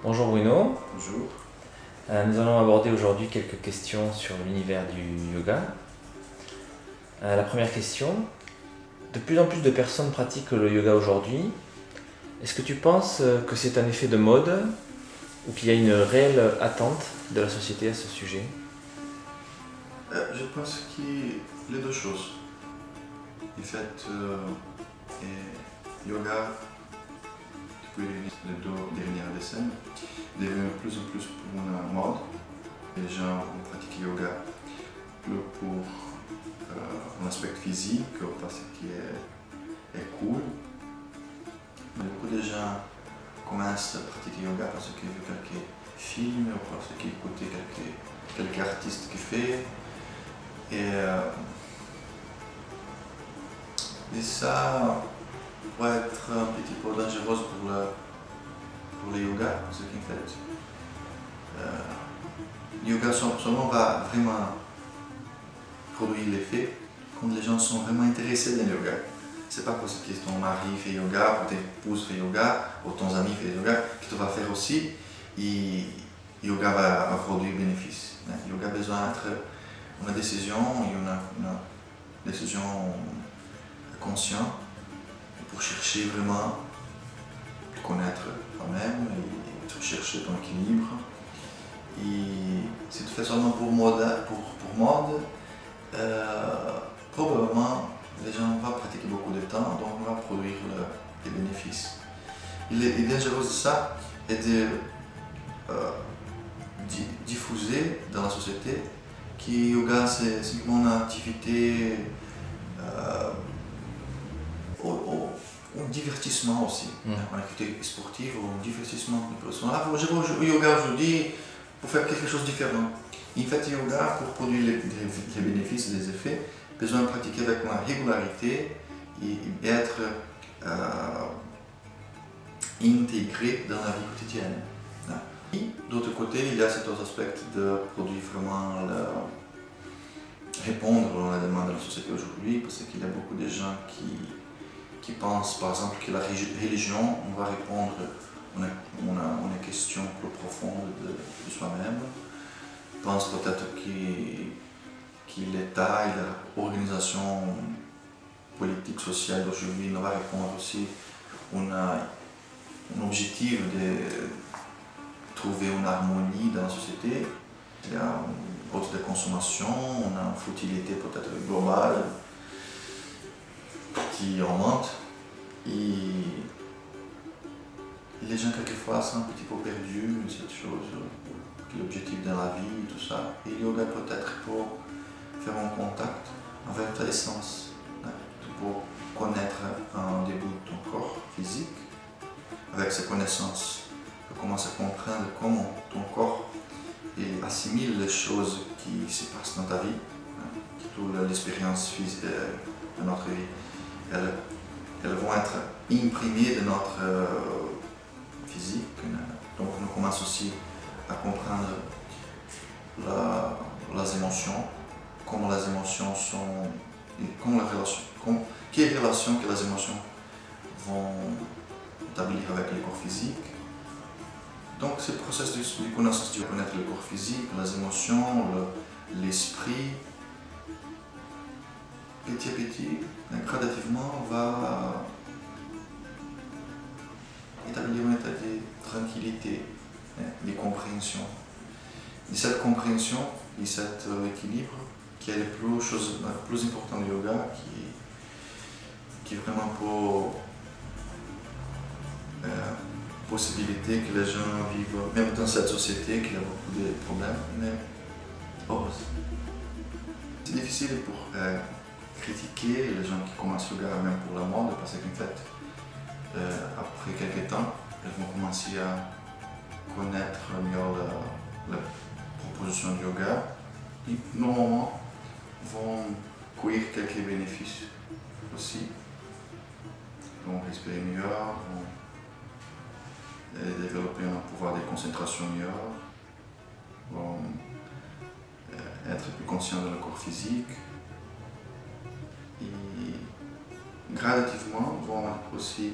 Bonjour Bruno. Bonjour. Nous allons aborder aujourd'hui quelques questions sur l'univers du yoga. La première question, de plus en plus de personnes pratiquent le yoga aujourd'hui. Est-ce que tu penses que c'est un effet de mode ou qu'il y a une réelle attente de la société à ce sujet? Je pense que les deux choses. En fait, yoga, depuis les deux dernières décennies, est devenu de plus en plus pour une mode. Les gens vont pratiquer yoga plus pour un aspect physique, parce qu'il est cool. Mais beaucoup de gens commencent à pratiquer yoga parce qu'ils ont vu quelques films, ou parce qu'ils écoutent quelques artistes qui font. Et ça pourrait être un petit peu dangereux pour le yoga, ce qu'en fait, le yoga seulement va vraiment produire l'effet quand les gens sont vraiment intéressés dans le yoga. C'est pas parce que ton mari fait yoga, ou ton épouse fait yoga, ou ton ami fait yoga, que tu vas faire aussi, et le yoga va produire bénéfice. Le yoga a besoin d'être une décision, une décision consciente pour chercher vraiment de connaître toi-même et de chercher ton équilibre. Et si tu fais seulement pour mode, probablement les gens vont pratiquer beaucoup de temps, donc on va produire des bénéfices. L'idée dangereuse de ça est de diffuser dans la société que le yoga c'est simplement une activité un divertissement aussi, une activité sportive ou un divertissement. Je vais au yoga aujourd'hui pour faire quelque chose de différent. En fait, le yoga, pour produire les bénéfices et les effets, besoin de pratiquer avec une régularité et être intégré dans la vie quotidienne. Et d'autre côté, il y a cet autre aspect de produire vraiment répondre à la demande de la société aujourd'hui, parce qu'il y a beaucoup de gens qui pensent par exemple que la religion va répondre à une question plus profonde de soi-même. Pensent peut-être que l'État et l'organisation politique sociale d'aujourd'hui ne va répondre aussi à un objectif de trouver une harmonie dans la société. Il y a une hausse de consommation, une futilité peut-être globale qui augmente. Et les gens quelquefois sont un petit peu perdus, cette chose, l'objectif dans la vie, tout ça. Et le yoga peut être pour faire un contact avec ta essence, pour connaître un début de ton corps physique. Avec ces connaissances, tu commences à comprendre comment ton corps assimile les choses qui se passent dans ta vie, toute l'expérience physique de notre vie. Elles vont être imprimées de notre physique. Donc on commence aussi à comprendre les émotions, comment les émotions sont, quelle relation que les émotions vont établir avec le corps physique. Donc c'est le processus de connaissance de connaître le corps physique, les émotions, l'esprit. Petit à petit, gradativement, on va établir un état de tranquillité, de compréhension. Et cette compréhension et cet équilibre qui est le plus important du yoga, qui est vraiment pour possibilité que les gens vivent, même dans cette société qui a beaucoup de problèmes, mais heureux. C'est difficile pour critiquer les gens qui commencent le yoga, même pour la mode, parce qu'en fait, après quelques temps, elles vont commencer à connaître mieux la proposition du yoga et normalement vont cueillir quelques bénéfices aussi. Vont respirer mieux, vont développer un pouvoir de concentration meilleur, vont être plus conscients de leur corps physique et gradativement vont aussi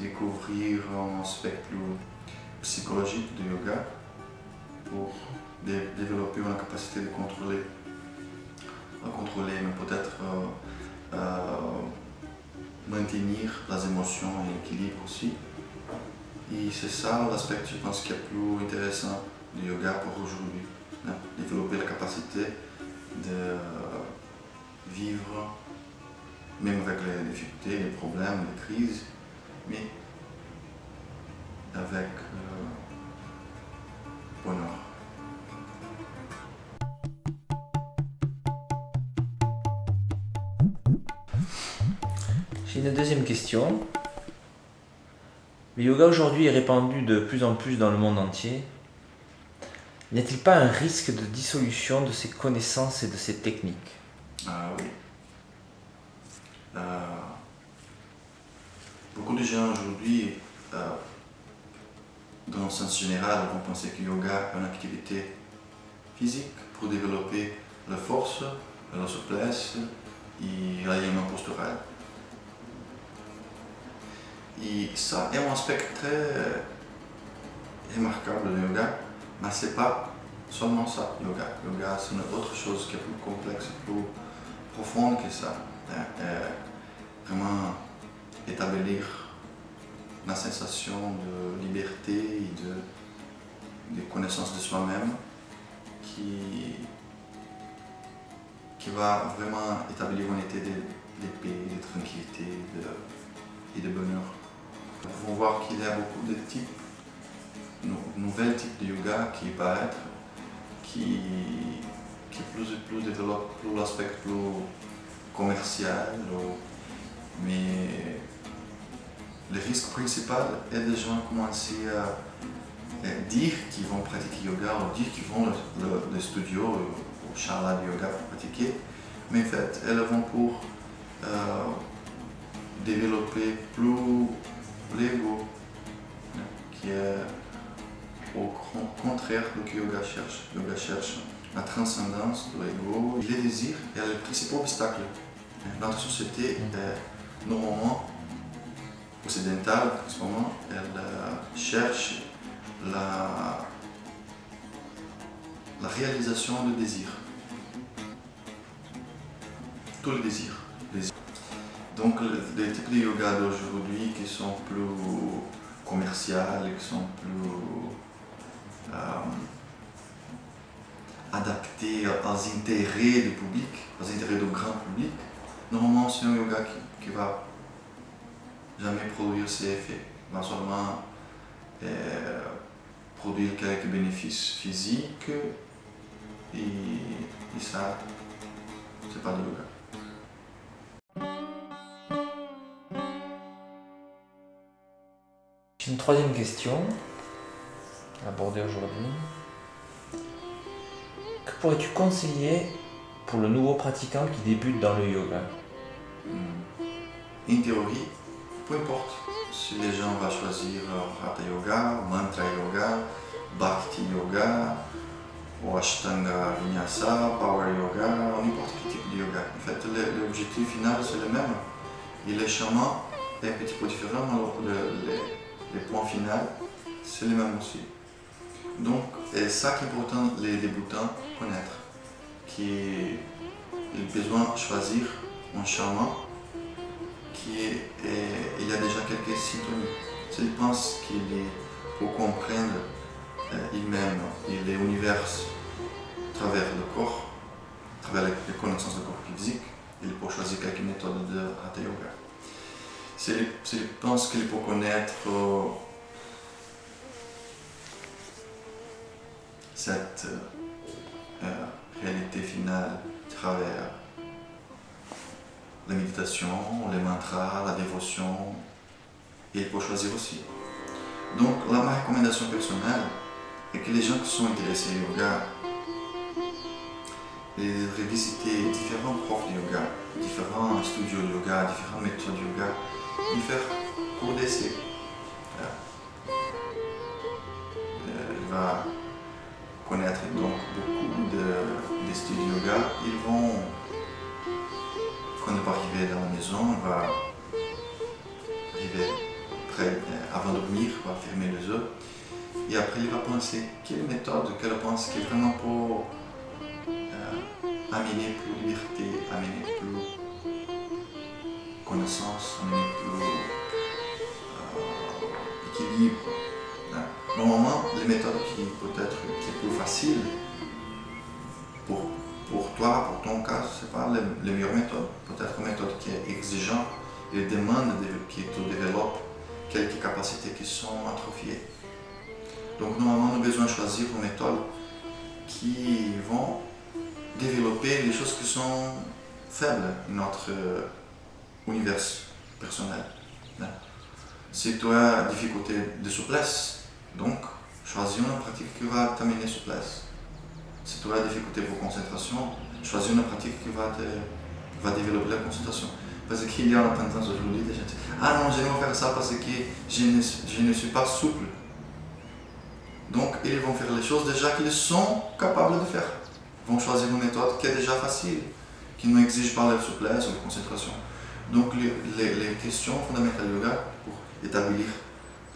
découvrir un aspect plus psychologique de yoga pour développer une capacité de contrôler, mais peut-être maintenir les émotions et l'équilibre aussi. Et c'est ça l'aspect, je pense, qui est plus intéressant du yoga pour aujourd'hui. Hein? Développer la capacité de vivre, même avec les difficultés, les problèmes, les crises, mais avec bonheur. J'ai une deuxième question. Le yoga aujourd'hui est répandu de plus en plus dans le monde entier. N'y a-t-il pas un risque de dissolution de ces connaissances et de ces techniques? Ah oui. Beaucoup de gens aujourd'hui, dans le sens général, vont penser que le yoga est une activité physique pour développer la force, la souplesse et l'alignement postural. Et ça est un aspect très remarquable du yoga, mais ce n'est pas seulement ça, le yoga. Le yoga, c'est une autre chose qui est plus complexe, plus profonde que ça. Vraiment établir la sensation de liberté et de connaissance de soi-même qui va vraiment établir une état de paix, de tranquillité et de bonheur. Nous pouvons voir qu'il y a beaucoup de types, nouveaux types de yoga qui apparaissent, qui plus développent plus l'aspect plus commercial, mais le risque principal est de gens commencer à dire qu'ils vont pratiquer yoga ou dire qu'ils vont au studio, au shala de yoga pour pratiquer, mais en fait elles vont pour développer plus l'ego, qui est au contraire de ce que yoga cherche. Yoga cherche la transcendance de l'ego. Le désir est le principal obstacle. Notre société est normalement occidentale, en ce moment, elle cherche la réalisation du désir. Tous les désirs. Donc les types de yoga d'aujourd'hui qui sont plus commerciaux, qui sont plus adaptés aux intérêts du public, aux intérêts du grand public, normalement c'est un yoga qui va jamais produire ces effets, va seulement produire quelques bénéfices physiques et ça, c'est pas du yoga. J'ai une troisième question à aborder aujourd'hui. Que pourrais-tu conseiller pour le nouveau pratiquant qui débute dans le yoga? En théorie, peu importe si les gens vont choisir Hatha Yoga, Mantra Yoga, Bhakti Yoga, ou Ashtanga Vinyasa, Power Yoga, n'importe quel type de yoga. En fait, l'objectif final c'est le même. Et le chemin est un petit peu différent, mais les points finaux c'est le même aussi. Donc, c'est ça qui est important les débutants connaître, qu'ils ont besoin de choisir un chemin il y a déjà quelques symptômes. S'ils pensent qu'il est pour comprendre il-même et l'univers à travers le corps, à travers les connaissances du corps physique, il peut choisir quelques méthodes de Hatha Yoga. S'ils pensent qu'il peut connaître cette réalité finale à travers la méditation, les mantras, la dévotion, et il peut choisir aussi. Donc, ma recommandation personnelle est que les gens qui sont intéressés au yoga devraient visiter différents profs de yoga, différents studios de yoga, différentes méthodes de yoga, et faire cours d'essai. Il va connaître donc beaucoup de studios de yoga. Quand il va arriver dans la maison, il va arriver près, avant de dormir, il va fermer les yeux et après il va penser quelle méthode qu'elle pense qui est vraiment pour amener plus liberté, amener plus connaissance, amener plus équilibre. Hein. Normalement, les méthodes qui peut-être qui est plus facile pour toi, pour ton cas, ce n'est pas les meilleures méthodes. Peut-être une méthode qui est exigeante et demande que tu développes quelques capacités qui sont atrophiées. Donc normalement, nous avons besoin de choisir une méthode qui vont développer les choses qui sont faibles dans notre univers personnel. Si tu as difficulté de souplesse, donc choisis une pratique qui va t'amener souplesse. Si tu as difficulté pour concentration, choisis une pratique qui va développer la concentration. Parce qu'il y a une tendance aujourd'hui de gens ah non, je ne vais faire ça parce que je ne suis pas souple. Donc ils vont faire les choses déjà qu'ils sont capables de faire. Ils vont choisir une méthode qui est déjà facile, qui n'exige pas la souplesse ou la concentration. Donc les questions fondamentales du yoga pour établir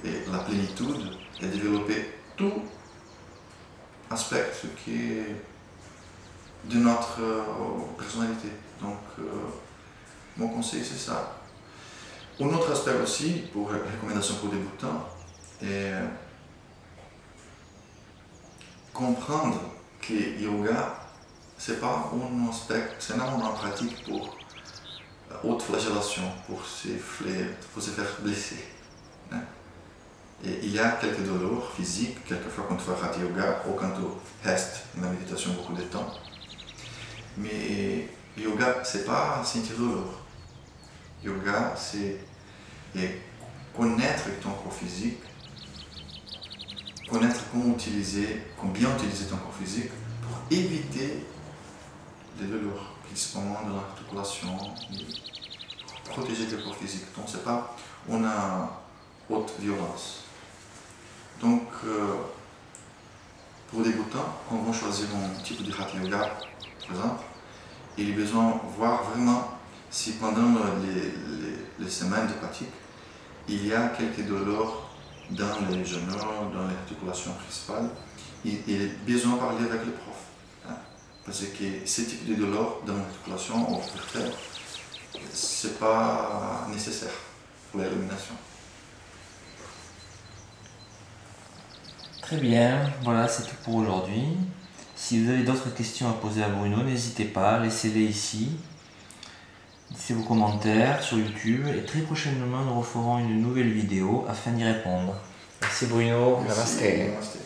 la plénitude et développer tout aspect qui est de notre personnalité. Donc mon conseil c'est ça. Un autre aspect aussi, pour recommandation pour débutants, est comprendre que le yoga, c'est pas un aspect, c'est non une pratique pour haute flagellation, pour se faire blesser. Hein? Et il y a quelques douleurs physiques, quelquefois quand tu fais hatha yoga ou quand tu restes dans la méditation beaucoup de temps. Mais le yoga, c'est pas sentir douleur. Yoga, c'est connaître ton corps physique, connaître comment bien utiliser ton corps physique pour éviter les douleurs, principalement dans l'articulation, pour protéger le corps physique. Donc, c'est pas une haute violence. Donc, pour débutants, quand on va choisir un type de hatha yoga, par exemple, il est besoin de voir vraiment si pendant les semaines de pratique, il y a quelques douleurs dans les genoux, dans les articulations principales, il est besoin de parler avec le prof. Hein, parce que ce type de douleur dans l'articulation ou vertèbre, ce n'est pas nécessaire pour l'élimination. Très bien, voilà, c'est tout pour aujourd'hui. Si vous avez d'autres questions à poser à Bruno, n'hésitez pas, laissez-les ici. Laissez vos commentaires sur YouTube et très prochainement nous referons une nouvelle vidéo afin d'y répondre. Merci Bruno, Merci. namaste. Namaste.